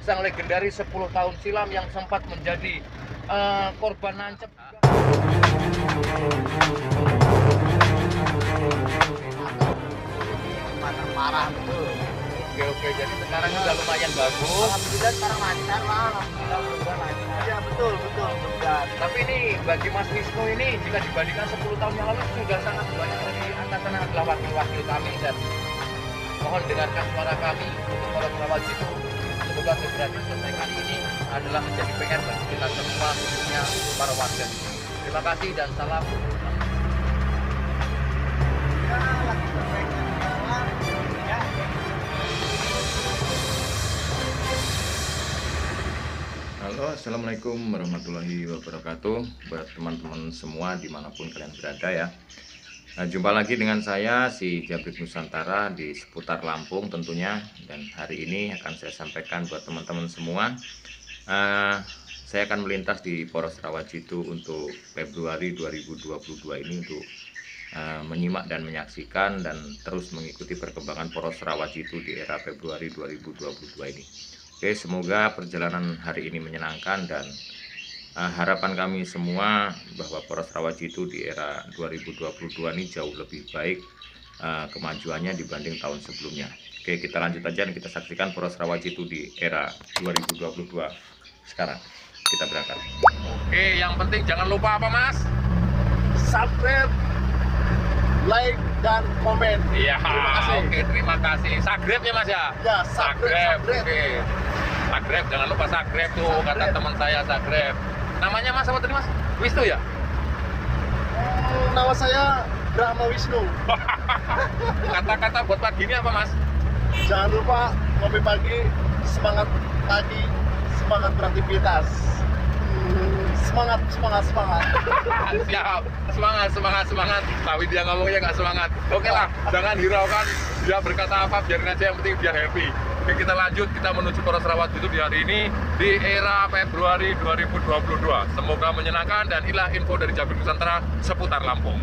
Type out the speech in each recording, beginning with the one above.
sang legendaris 10 tahun silam yang sempat menjadi korban nancep. Parah betul. Oke, jadi sekarang udah lumayan bagus. Alhamdulillah sekarang lancar lah, alhamdulillah udah lancar. Iya betul betul. Tapi ini bagi Mas Wisnu ini jika dibandingkan 10 tahun yang lalu sudah sangat banyak dari angkatan adalah wakil-wakil kami, dan mohon dengarkan suara kami untuk para perawat itu. Semoga segera diselesaikan. Ini adalah menjadi PR bagi kita semua, khususnya para warga. Terima kasih dan salam. Halo, assalamualaikum warahmatullahi wabarakatuh buat teman-teman semua dimanapun kalian berada ya. Nah, jumpa lagi dengan saya si Jabrik Nusantara di seputar Lampung tentunya, dan hari ini akan saya sampaikan buat teman-teman semua. Saya akan melintas di Poros Rawajitu untuk Februari 2022 ini untuk menyimak dan menyaksikan dan terus mengikuti perkembangan Poros Rawajitu di era Februari 2022 ini. Oke, semoga perjalanan hari ini menyenangkan, dan harapan kami semua bahwa Poros Rawajitu di era 2022 ini jauh lebih baik kemajuannya dibanding tahun sebelumnya. Oke, kita lanjut aja dan kita saksikan Poros Rawajitu di era 2022 sekarang. Kita berangkat. Oke, yang penting jangan lupa apa, Mas? Subscribe, like dan komen. Iya, Terima kasih. oke, terima kasih. Subscribe ya, Mas ya? Ya, subscribe. Oke. Subscribe, jangan lupa subscribe tuh, kata teman saya subscribe. Namanya Mas apa tadi, Mas? Wisnu ya? Nama saya Brahma Wisnu. Kata-kata buat pagi ini apa, Mas? Jangan lupa ngopi pagi, semangat pagi, semangat beraktivitas. Semangat. Siap, semangat. Tapi dia ngomongnya nggak semangat. Oke lah, jangan hiraukan dia berkata apa, biarin aja, yang penting biar happy. Oke, kita lanjut, kita menuju Poros Rawajitu di hari ini di era Februari 2022. Semoga menyenangkan, dan inilah info dari Jabrik Nusantara seputar Lampung.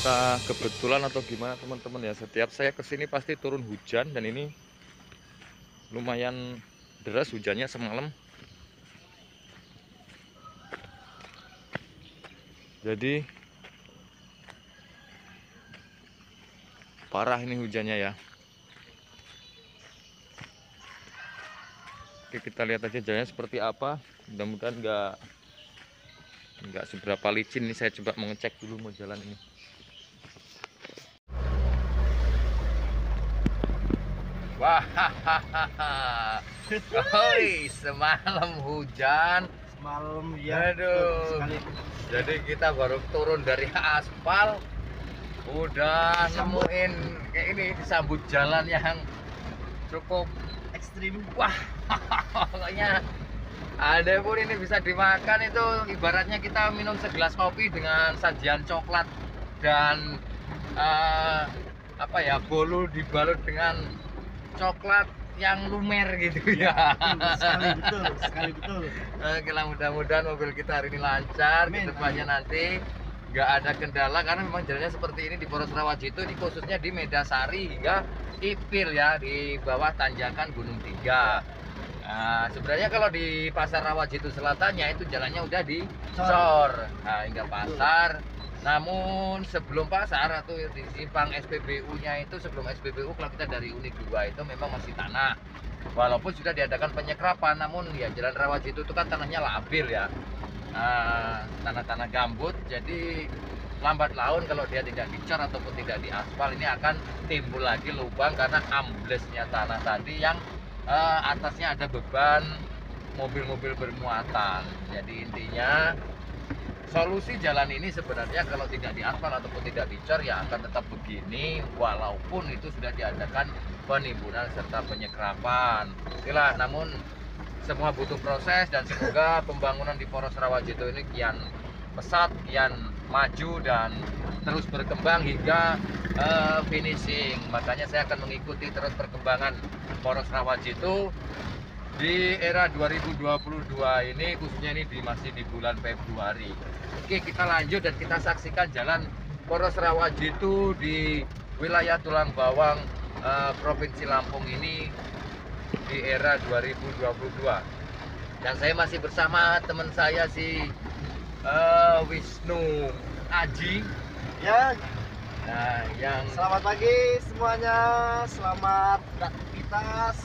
Entah kebetulan atau gimana teman-teman ya, setiap saya kesini pasti turun hujan, dan ini lumayan deras hujannya semalam. Jadi parah ini hujannya ya. Oke, kita lihat aja jalannya seperti apa. Mudah-mudahan nggak seberapa licin. Nih saya coba mengecek dulu mau jalan ini. Wah, semalam hujan. Semalam ya. Aduh. Jadi kita baru turun dari aspal, udah nemuin kayak ini, disambut jalan yang cukup Ekstrim. wah. Pokoknya ada pun ini bisa dimakan, itu ibaratnya kita minum segelas kopi dengan sajian coklat dan bolu dibalut dengan coklat yang lumer gitu ya. Sekali betul. Oke lah, mudah-mudahan mobil kita hari ini lancar, kedepannya nanti nggak ada kendala, karena memang jalannya seperti ini di Poros Rawajitu, ini khususnya di Medasari hingga Ipil ya, di bawah tanjakan Gunung Tiga. Nah, sebenarnya kalau di Pasar Rawajitu Selatannya itu jalannya udah dicor hingga pasar. Namun sebelum pasar atau di simpang SPBU-nya itu, sebelum SPBU kalau kita dari unit 2 itu memang masih tanah. Walaupun sudah diadakan penyekrapan, namun ya jalan Rawajitu itu kan tanahnya labil ya. Tanah-tanah gambut, jadi lambat laun kalau dia tidak dicor ataupun tidak diaspal, ini akan timbul lagi lubang karena amblesnya tanah tadi yang atasnya ada beban mobil-mobil bermuatan. Jadi intinya Solusi jalan ini sebenarnya kalau tidak diaspal ataupun tidak dicor ya akan tetap begini, walaupun itu sudah diadakan penimbunan serta penyekerapan. Itulah, namun semua butuh proses dan semoga pembangunan di Poros Rawajito ini kian pesat, kian maju dan terus berkembang hingga finishing. Makanya saya akan mengikuti terus perkembangan Poros Rawajito di era 2022 ini, khususnya ini masih di bulan Februari. Oke, kita lanjut dan kita saksikan jalan Poros Rawajito di wilayah Tulang Bawang, Provinsi Lampung ini di era 2022. Dan saya masih bersama teman saya si Wisnu Aji. Ya, Nah, yang selamat pagi semuanya, selamat beraktivitas,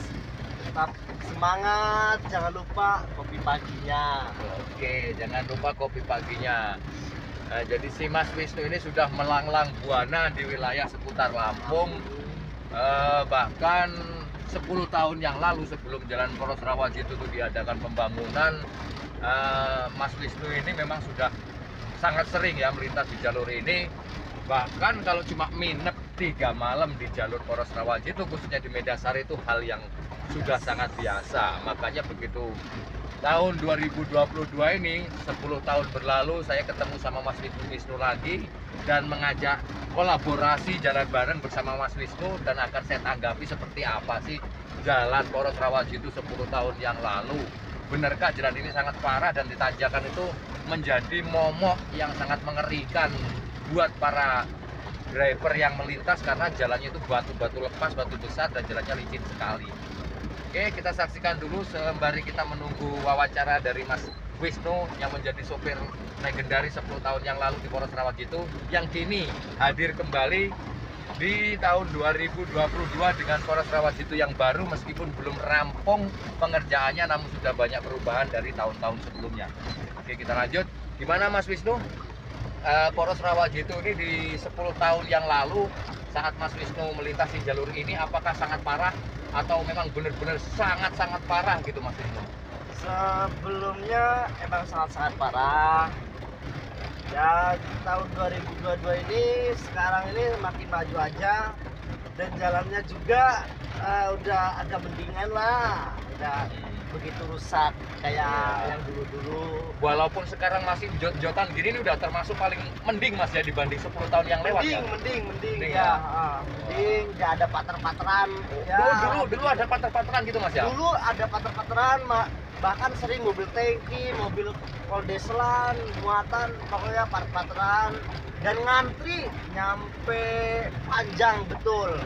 tetap semangat, jangan lupa kopi paginya. oke, jangan lupa kopi paginya. Nah, jadi si Mas Wisnu ini sudah melanglang buana di wilayah seputar Lampung. Bahkan 10 tahun yang lalu sebelum jalan Poros Rawajito itu diadakan pembangunan, Mas Wisnu ini memang sudah sangat sering ya melintas di jalur ini. Bahkan kalau cuma minep 3 malam di jalur Poros Rawajito khususnya di Medasari itu hal yang sudah sangat biasa. Makanya begitu tahun 2022 ini, 10 tahun berlalu, saya ketemu sama Mas Wisnu lagi dan mengajak kolaborasi jalan bareng bersama Mas Wisnu, dan akan saya tanggapi seperti apa sih jalan Poros Rawajito 10 tahun yang lalu. Benarkah jalan ini sangat parah dan ditanjakan itu menjadi momok yang sangat mengerikan buat para driver yang melintas karena jalannya itu batu-batu lepas, batu besar, dan jalannya licin sekali. Oke, kita saksikan dulu sembari kita menunggu wawancara dari Mas Wisnu yang menjadi sopir legendaris 10 tahun yang lalu di Poros Rawajito, yang kini hadir kembali di tahun 2022 dengan Poros Rawajito yang baru, meskipun belum rampung pengerjaannya namun sudah banyak perubahan dari tahun-tahun sebelumnya. Oke, kita lanjut. Gimana Mas Wisnu? Poros Rawajito ini di 10 tahun yang lalu saat Mas Wisnu melintasi jalur ini, apakah sangat parah atau memang benar-benar sangat-sangat parah gitu Mas Wisnu? Sebelumnya emang sangat-sangat parah. Ya, tahun 2022 ini sekarang ini makin maju aja, dan jalannya juga udah agak mendingan lah, udah begitu rusak kayak yang dulu-dulu. Walaupun sekarang masih jot-jotan gini, ini udah termasuk paling mending Mas ya dibanding 10 tahun yang lewat ya? Mending Mending ya, ya? mending, nggak ada pater-pateran ya. Dulu ada pater-pateran gitu Mas ya? Dulu ada pater-pateran, bahkan sering mobil tangki, mobil koldeselan, muatan, pokoknya pater-pateran, dan ngantri nyampe panjang betul.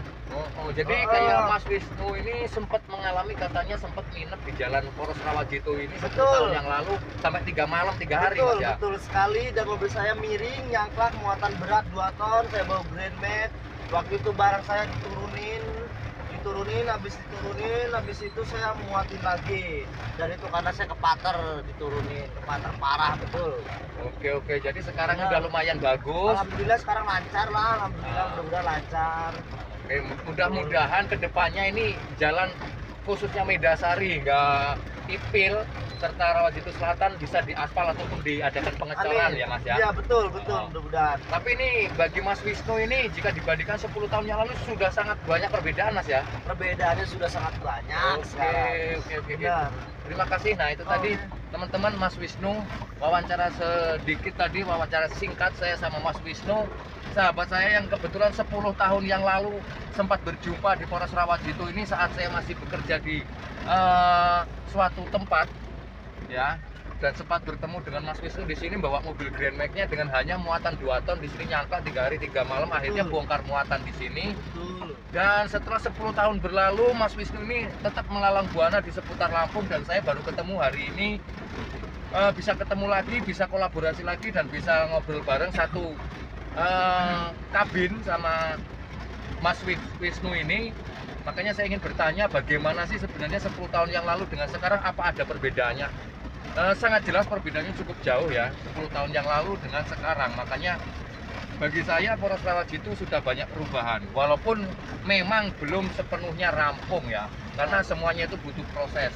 Jadi kayak Mas Wisnu ini sempat mengalami, katanya sempat nginep di jalan Poros Rawajito ini 10 Betul. tahun yang lalu sampai 3 malam 3 hari Betul, Mas ya? betul sekali, dan mobil saya miring, nyangklak, muatan berat 2 ton, saya bawa Grand Max. Waktu itu barang saya habis itu saya muatin lagi, dan itu karena saya kepater, kepater parah betul. Oke, jadi sekarang Ya. udah lumayan bagus. Alhamdulillah sekarang lancar lah, alhamdulillah, mudah-mudahan lancar. Oke, mudah-mudahan kedepannya ini jalan khususnya Medasari hingga Ipil serta Rawajito Selatan bisa diaspal ataupun diadakan pengecoran ya Mas ya? Iya betul, Oh. mudah-mudahan. Tapi ini bagi Mas Wisnu ini jika dibandingkan 10 tahun yang lalu sudah sangat banyak perbedaan Mas ya? Perbedaannya sudah sangat banyak sekarang. Oke. Benar. Terima kasih. Nah itu tadi Oke. teman-teman, Mas Wisnu wawancara sedikit tadi, wawancara singkat saya sama Mas Wisnu, sahabat saya yang kebetulan 10 tahun yang lalu sempat berjumpa di Poros Rawajito ini saat saya masih bekerja di suatu tempat ya, dan sempat bertemu dengan Mas Wisnu di sini bawa mobil Grand Max-nya dengan hanya muatan 2 ton, di sini nyangka 3 hari 3 malam, akhirnya bongkar muatan di sini. Betul. Dan setelah 10 tahun berlalu, Mas Wisnu ini tetap melalang buana di seputar Lampung, dan saya baru ketemu hari ini, bisa ketemu lagi, bisa kolaborasi lagi, dan bisa ngobrol bareng satu kabin sama Mas Wisnu ini. Makanya saya ingin bertanya bagaimana sih sebenarnya 10 tahun yang lalu dengan sekarang, apa ada perbedaannya? Sangat jelas perbedaannya cukup jauh ya, 10 tahun yang lalu dengan sekarang. Makanya bagi saya Poros Rawajito sudah banyak perubahan, walaupun memang belum sepenuhnya rampung ya, karena semuanya itu butuh proses.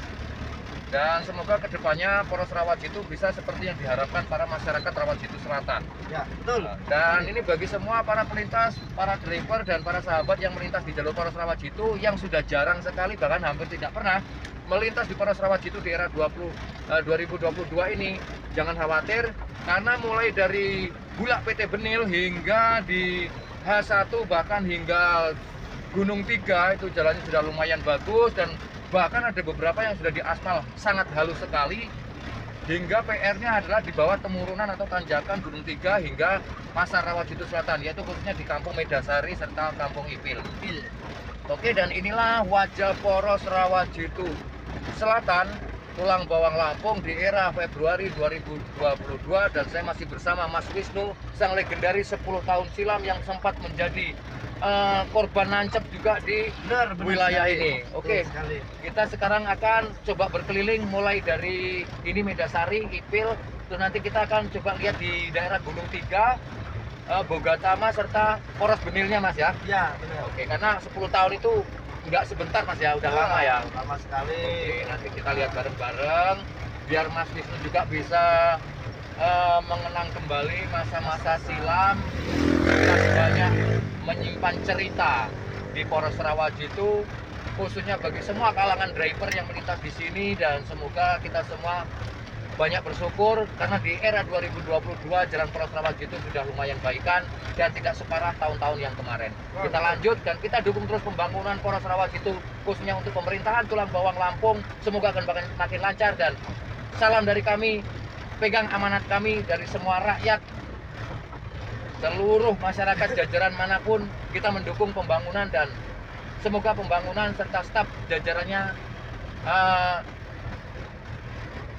Dan semoga kedepannya poros Rawajitu bisa seperti yang diharapkan para masyarakat Rawajitu Selatan. Ya, betul. Dan ini bagi semua para pelintas, para driver dan para sahabat yang melintas di jalur poros Rawajitu yang sudah jarang sekali bahkan hampir tidak pernah melintas di poros Rawajitu di era 2022 ini, jangan khawatir karena mulai dari Bulak PT Benil hingga di H1 bahkan hingga Gunung 3 itu jalannya sudah lumayan bagus dan bahkan ada beberapa yang sudah diaspal sangat halus sekali, hingga PR-nya adalah di bawah temurunan atau tanjakan Gunung 3 hingga Pasar Rawajitu Selatan, yaitu khususnya di Kampung Medasari serta Kampung Ipil. Oke, dan inilah wajah poros Rawajitu Selatan Tulang Bawang Lampung di era Februari 2022, dan saya masih bersama Mas Wisnu, sang legendaris 10 tahun silam yang sempat menjadi korban nancep juga di wilayah ini. Oke, kita sekarang akan coba berkeliling mulai dari ini Medasari, Ipil, terus nanti kita akan coba lihat di daerah Gunung 3, Bogatama serta Poros Benilnya Mas ya. Iya, benar. Oke, karena 10 tahun itu nggak sebentar Mas ya, udah lama ya. Lama sekali. Oke, nanti kita lihat bareng-bareng biar Mas Wisnu juga bisa mengenang kembali masa-masa silam. Kita banyak menyimpan cerita di poros Rawajitu, khususnya bagi semua kalangan driver yang melintas di sini, dan semoga kita semua banyak bersyukur karena di era 2022 jalan poros Rawajitu sudah lumayan baikan dan tidak separah tahun-tahun yang kemarin. Kita lanjut dan kita dukung terus pembangunan poros Rawajitu, khususnya untuk pemerintahan Tulang Bawang Lampung. Semoga akan makin lancar, dan salam dari kami, pegang amanat kami dari semua rakyat, seluruh masyarakat jajaran manapun. Kita mendukung pembangunan dan semoga pembangunan serta staf jajarannya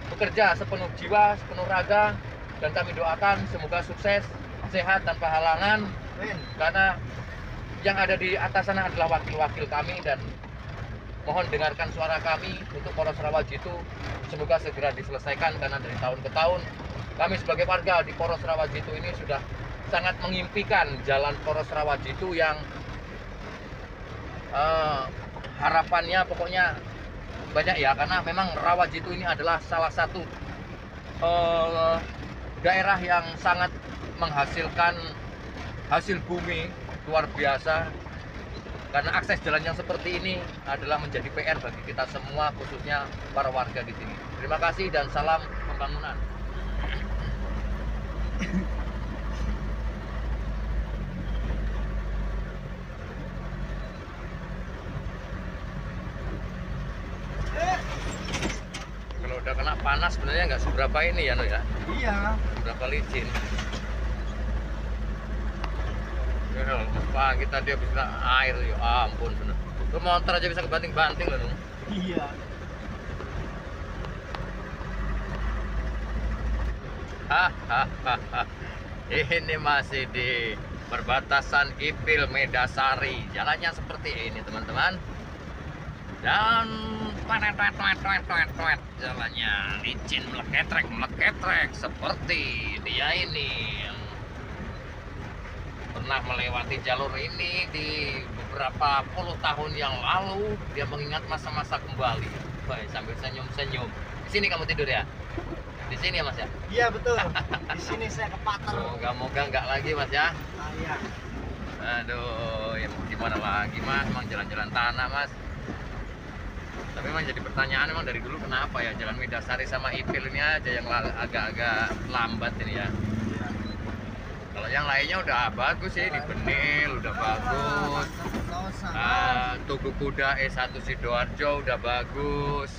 bekerja sepenuh jiwa, sepenuh raga, dan kami doakan semoga sukses, sehat tanpa halangan, karena yang ada di atas sana adalah wakil-wakil kami, dan mohon dengarkan suara kami untuk poros Rawajitu. Semoga segera diselesaikan karena dari tahun ke tahun kami sebagai warga di poros Rawajitu ini sudah sangat mengimpikan jalan poros Rawajitu yang harapannya pokoknya banyak ya, karena memang Rawajitu ini adalah salah satu daerah yang sangat menghasilkan hasil bumi luar biasa, karena akses jalan yang seperti ini adalah menjadi PR bagi kita semua, khususnya para warga di sini. Terima kasih dan salam pembangunan. Kalau udah kena panas sebenarnya nggak seberapa ini ya, ya? Iya. Berapa licin. Pak, kita dia bisa air, ya ampun bener. Lu motor aja bisa kebanting-banting loh. Iya. Hahaha. Ini masih di perbatasan Ipil Medasari. Jalannya seperti ini teman-teman. Dan jalannya licin, meleketrek seperti dia ini. Pernah melewati jalur ini di beberapa puluh tahun yang lalu. Dia mengingat masa-masa kembali. Baik, sambil senyum-senyum. Di sini kamu tidur ya? Di sini ya Mas ya? Iya betul. Di sini saya kepater. Moga-moga nggak lagi Mas ya. Iya. Aduh, ya mau gimana lagi Mas? Emang jalan-jalan tanah Mas. Tapi memang jadi pertanyaan, memang dari dulu kenapa ya jalan Medasari sama Ipil ini aja yang agak-agak lambat ini ya. Kalau yang lainnya udah bagus sih, di Benil udah bagus. Tugu Kuda E1 Sidoarjo udah bagus.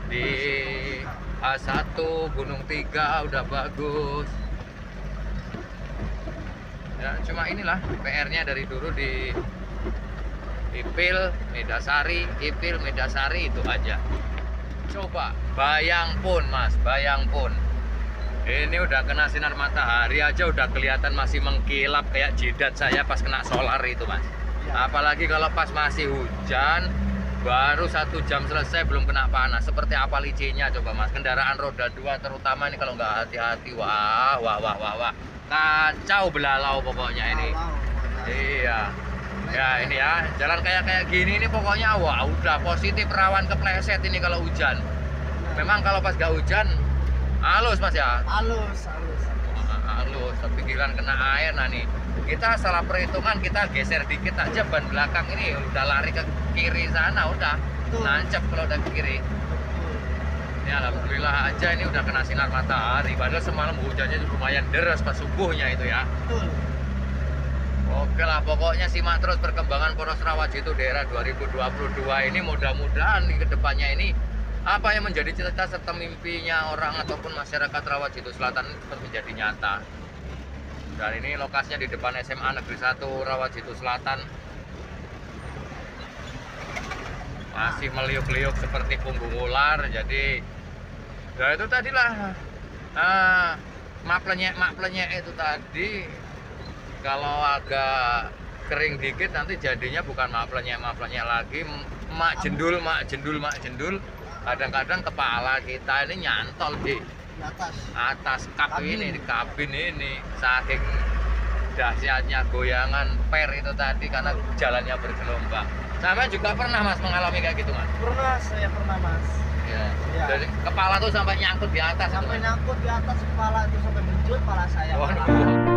Di A1 Gunung 3 udah bagus. Ya, cuma inilah PR-nya dari dulu di Ipil, Medasari, Ipil, Medasari itu aja. Coba bayang pun Mas, bayang pun. Ini udah kena sinar matahari aja udah kelihatan masih mengkilap kayak jidat saya pas kena solar itu Mas. Apalagi kalau pas masih hujan, baru 1 jam selesai belum kena panas. Seperti apa licinnya coba Mas. Kendaraan roda 2 terutama ini kalau nggak hati-hati, wah. Kacau belalau pokoknya ini. Iya. Ya ini ya, jalan kayak gini ini pokoknya wah udah positif rawan kepleset ini kalau hujan. Memang kalau pas gak hujan halus Mas ya. Halus. Halus, tapi giliran kena air. Nah nih, kita salah perhitungan, kita geser dikit aja ban belakang ini udah lari ke kiri sana, udah nancep kalau udah ke kiri. Ini alhamdulillah aja ini udah kena sinar matahari. Padahal semalam hujannya lumayan deras pas subuhnya itu ya. Betul. Oke lah, pokoknya simak terus perkembangan Poros Rawajitu daerah 2022 ini. Mudah-mudahan di kedepannya ini apa yang menjadi cita-cita serta mimpinya orang ataupun masyarakat Rawajitu Selatan menjadi nyata. Dan ini lokasinya di depan SMA Negeri 1 Rawajitu Selatan. Masih meliuk-liuk seperti punggung ular. Jadi ya itu tadilah mak plenyek itu tadi. Kalau agak kering dikit nanti jadinya bukan mak plenyek lagi, mak jendul. Kadang-kadang kepala kita ini nyantol di atas kabin ini, saking dahsyatnya goyangan per itu tadi karena jalannya bergelombang. Sama juga pernah Mas mengalami kayak gitu Mas? Pernah, saya pernah Mas. Ya. Ya. Jadi kepala tuh sampai nyangkut di atas. Sampai itu, nyangkut di atas kepala itu, sampai benjut kepala saya. Waduh.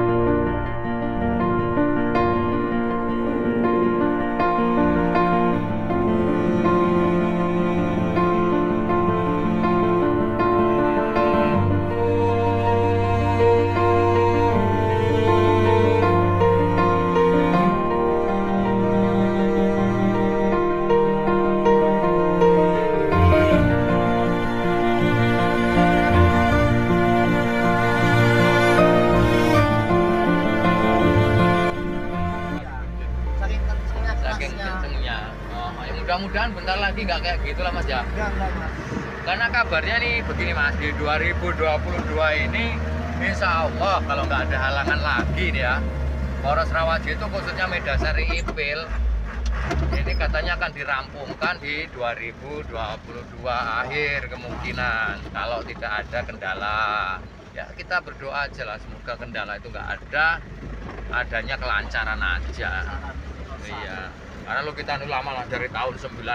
Mudah-mudahan bentar lagi nggak kayak gitulah Mas ya. Enggak Mas. Karena kabarnya nih begini Mas, di 2022 ini insya Allah kalau nggak ada halangan lagi nih ya, Poros Rawajitu khususnya Medasari Ipil ini katanya akan dirampungkan di 2022 akhir kemungkinan kalau tidak ada kendala. Ya kita berdoa aja lah, semoga kendala itu nggak ada, adanya kelancaran aja. Iya. Karena lu kita lama lah dari tahun 96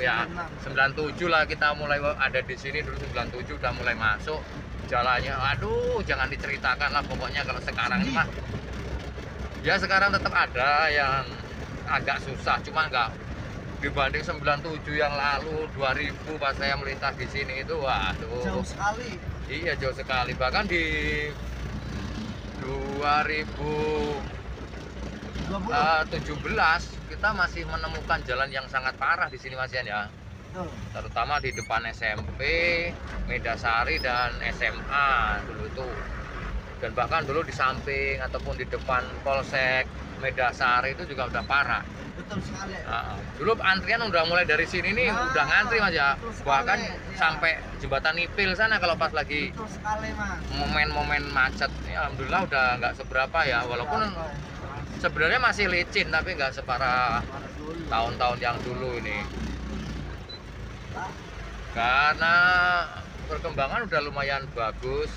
ya. 97 lah kita mulai ada di sini dulu, 97 udah mulai masuk. Jalannya aduh jangan diceritakan lah pokoknya. Kalau sekarang ini mah ya sekarang tetap ada yang agak susah, cuma enggak dibanding 97 yang lalu, 2000 pas saya melintas di sini itu waduh. Jauh sekali. Iya jauh sekali. Bahkan di 2017 kita masih menemukan jalan yang sangat parah di sini Mas Yan ya. Terutama di depan SMP, Medasari dan SMA dulu itu. Dan bahkan dulu di samping ataupun di depan Polsek Medasari itu juga udah parah. Betul sekali. Dulu antrian udah mulai dari sini nih udah ngantri Mas ya. Bahkan ya, sampai jembatan Ipil sana kalau pas lagi momen-momen macet. Ya, alhamdulillah udah nggak seberapa ya, walaupun sebenarnya masih licin tapi nggak separah tahun-tahun yang dulu ini. Karena perkembangan udah lumayan bagus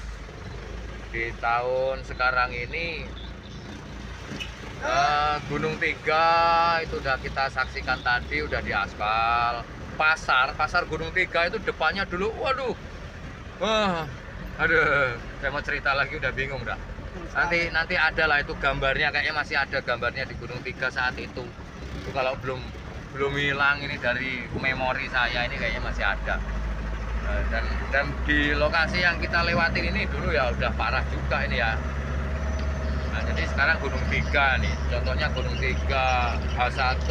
di tahun sekarang ini. Gunung Tiga itu udah kita saksikan tadi, udah diaspal. Pasar Gunung Tiga itu depannya dulu, waduh, aduh, saya mau cerita lagi udah bingung dah. Nanti ada lah itu gambarnya, kayaknya masih ada gambarnya di Gunung Tiga saat itu. Itu kalau belum hilang ini dari memori saya ini kayaknya masih ada. Dan di lokasi yang kita lewatin ini dulu ya udah parah juga ini ya. Nah, jadi sekarang Gunung Tiga nih, contohnya Gunung Tiga, H1,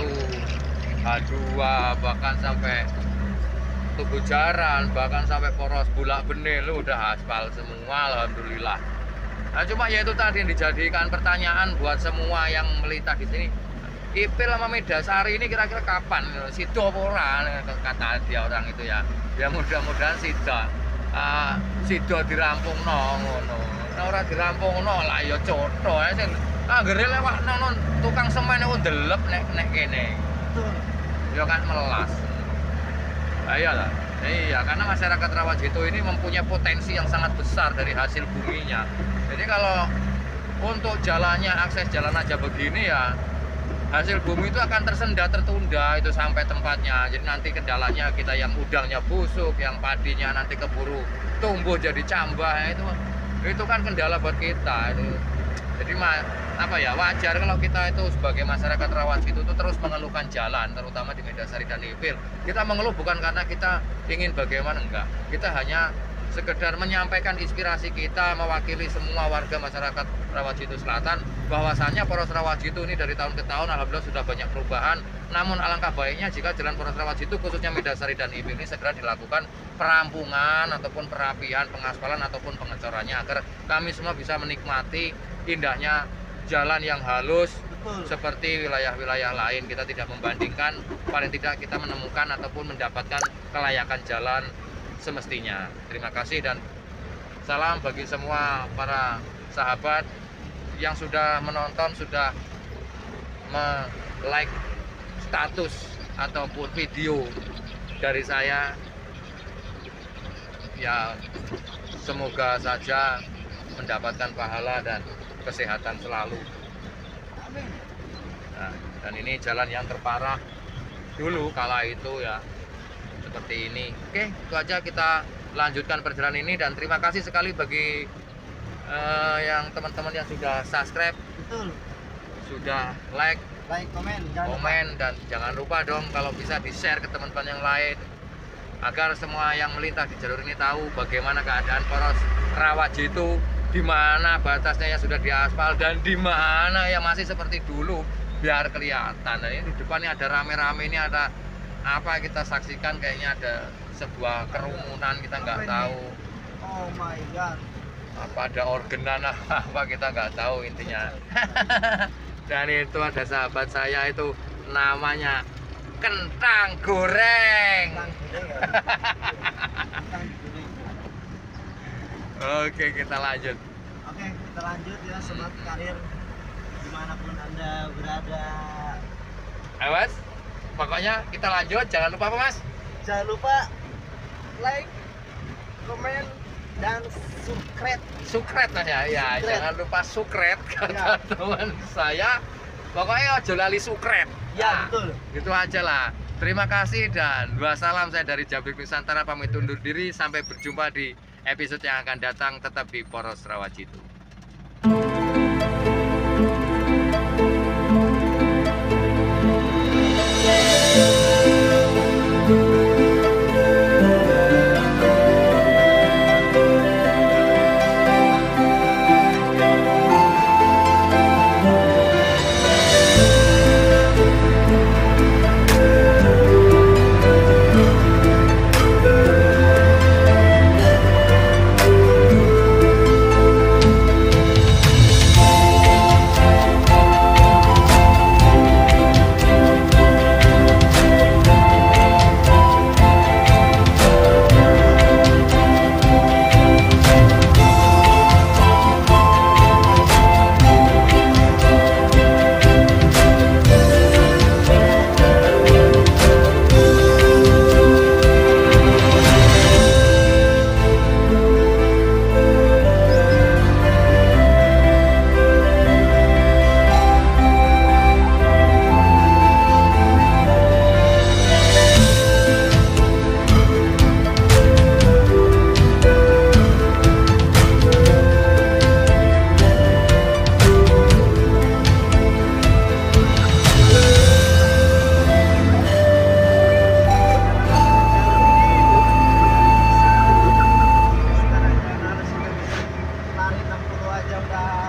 H2, bahkan sampai Tugu Jaran, bahkan sampai Poros Bulak Benih lu udah aspal semua, alhamdulillah. Nah, cuma ya itu tadi yang dijadikan pertanyaan buat semua yang melintas di sini. Ipil sama Medasari ini kira-kira kapan? Sido ora kata dia orang itu ya. Ya mudah-mudahan sido dirampung ngono. Nah, ora dirampung lah ya cotho ae sing anggere lewat nang tukang semen iku ndelep nek kene. Betul. Ya kan melas. Iyalah. Iya, karena masyarakat Rawajitu ini mempunyai potensi yang sangat besar dari hasil buminya. Jadi kalau untuk jalannya, akses jalan aja begini ya hasil bumi itu akan tersendat, tertunda itu sampai tempatnya. Jadi nanti kendalanya kita yang udangnya busuk, yang padinya nanti keburu tumbuh jadi cambah, itu kan kendala buat kita itu. Jadi apa ya, wajar kalau kita itu sebagai masyarakat Rawajito itu terus mengeluhkan jalan, terutama di Medasari dan Ipil. Kita mengeluh bukan karena kita ingin bagaimana, enggak. Kita hanya sekedar menyampaikan inspirasi kita mewakili semua warga masyarakat Rawajito Selatan, bahwasannya poros Rawajito ini dari tahun ke tahun alhamdulillah sudah banyak perubahan. Namun alangkah baiknya jika jalan poros Rawajito khususnya Medasari dan Ipil ini segera dilakukan perampungan ataupun perapian, pengaspalan ataupun pengecorannya, agar kami semua bisa menikmati indahnya jalan yang halus. Betul. Seperti wilayah-wilayah lain. Kita tidak membandingkan, paling tidak kita menemukan ataupun mendapatkan kelayakan jalan semestinya. Terima kasih dan salam bagi semua para sahabat yang sudah menonton, sudah like status ataupun video dari saya. Ya, semoga saja mendapatkan pahala dan kesehatan selalu. Amin. Nah, dan ini jalan yang terparah dulu kala itu ya, seperti ini. Oke, itu aja, kita lanjutkan perjalanan ini dan terima kasih sekali bagi yang teman-teman yang sudah subscribe, Betul. sudah like, Komen, jangan lupa. komen, dan jangan lupa dong kalau bisa di-share ke teman-teman yang lain agar semua yang melintas di jalur ini tahu bagaimana keadaan poros Rawajito, di mana batasnya yang sudah diaspal dan di mana yang masih seperti dulu, biar kelihatan. Nah, ini di depan ini ada rame-rame, ini ada apa kita saksikan, kayaknya ada sebuah kerumunan, kita nggak tahu Oh my god. apa, ada organan apa kita nggak tahu intinya. Dan itu ada sahabat saya itu namanya kentang goreng. Kentang goreng ya. Kentang goreng. Oke, kita lanjut. Oke, kita lanjut ya sobat karir dimanapun anda berada. Awas, pokoknya kita lanjut. Jangan lupa apa, Mas? Jangan lupa like, komen, dan subscribe. Sukret Mas ya. Ya, Sukret. jangan lupa sukret kata Ya. teman saya. Pokoknya aja lali sukret. Ya, Nah, betul. itu aja lah. Terima kasih dan wassalam. Saya dari Jabrik Nusantara pamit undur diri. Sampai berjumpa di episode yang akan datang, tetap di Poros Rawajito. Lari 60 aja udah